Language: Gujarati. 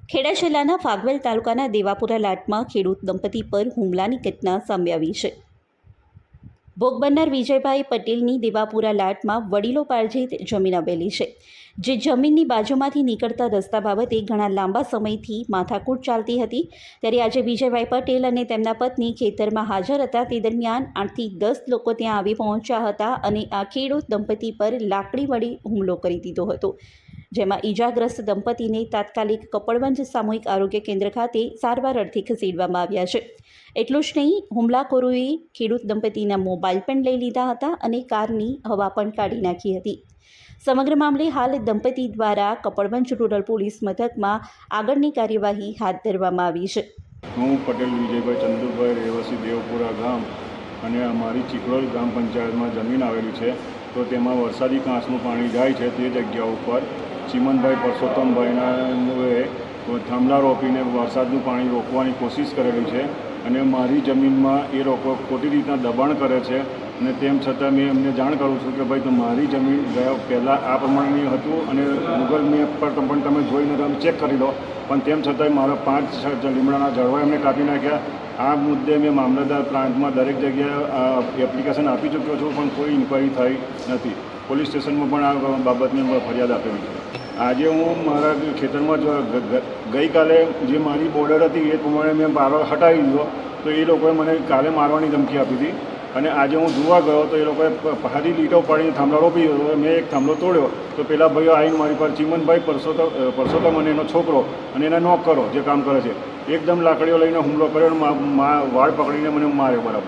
ખેડા જિલ્લાના ફાગવેલ તાલુકાના દેવાપુરા લાટમાં ખેડૂત દંપતી પર હુમલાની ઘટના સામે આવી છે. ભોગ બનનાર વિજયભાઈ પટેલની દેવાપુરા લાટમાં વડીલો પાર્જિત જમીન આવેલી છે, જે જમીનની બાજુમાંથી નીકળતા રસ્તા બાબતે ઘણા લાંબા સમયથી માથાકૂટ ચાલતી હતી. ત્યારે આજે વિજયભાઈ પટેલ અને તેમના પત્ની ખેતરમાં હાજર હતા. તે દરમિયાન 8થી 10 લોકો ત્યાં આવી પહોંચ્યા હતા અને આ ખેડૂત દંપતી પર લાકડી વડે હુમલો કરી દીધો હતો, જેમાં ઈજાગ્રસ્ત દંપતીને તાત્કાલિક કપડવંજ સામૂહિક આરોગ્ય કેન્દ્ર ખાતે સારવાર અર્થે ખસેડવામાં આવ્યા છે. એટલું જ નહીં, હુમલાખોરોએ ખેડૂત દંપતીના મોબાઈલ પણ લઈ લીધા હતા અને કારની હવા પણ કાઢી નાખી હતી. સમગ્ર મામલે હાલ દંપતી દ્વારા કપડવંજ રૂરલ પોલીસ મથકમાં આગળની કાર્યવાહી હાથ ધરવામાં આવી છે. હું પટેલ વિજયભાઈ ચંદુભાઈ, રહેવાસી દેવપુરા ગામ, અને અમારી ચીકલોલ ગ્રામ પંચાયતમાં જમીન આવેલી છે. તો તેમાં વરસાદી કાંસનું પાણી જાય છે. તે જગ્યા ઉપર ચીમનભાઈ પરસોત્તમભાઈના થાંભલા રોપીને વરસાદનું પાણી રોકવાની કોશિશ કરેલી છે અને મારી જમીનમાં એ લોકો ખોટી રીતના દબાણ કરે છે. અને તેમ છતાં મેં એમને જાણ કરું છું કે ભાઈ તો મારી જમીન પહેલાં આ પ્રમાણેની હતું અને ગૂગલ મેપ પર પણ તમે જોઈને તમે ચેક કરી લો, પણ તેમ છતાંય મારા 5 લીમડાના ઝાડવા એમને કાપી નાખ્યા. આ મુદ્દે મેં મામલતદાર પ્રાંતમાં દરેક જગ્યાએ એપ્લિકેશન આપી ચૂક્યો છું, પણ કોઈ ઇન્ક્વાયરી થઈ નથી. પોલીસ સ્ટેશનમાં પણ આ બાબતની ફરિયાદ આપેલી છે. આજે હું મારા ખેતરમાં ગઈકાલે જે મારી બોર્ડર હતી એ પ્રમાણે મેં બારો હટાવી દીધો, તો એ લોકોએ મને કાલે મારવાની ધમકી આપી હતી. અને આજે હું જોવા ગયો તો એ લોકોએ હારી લીટો પાડીને થાંભલો રોપી દીધો. મેં એક થાંભલો તોડ્યો તો પેલા ભાઈઓ આવીને મારી પર ચીમનભાઈ પરસોત્તમ અને એનો છોકરો અને એને નોક કરો જે કામ કરે છે, એકદમ લાકડીઓ લઈને હુમલો કર્યો અને વાળ પકડીને મને માર્યો બરાબર.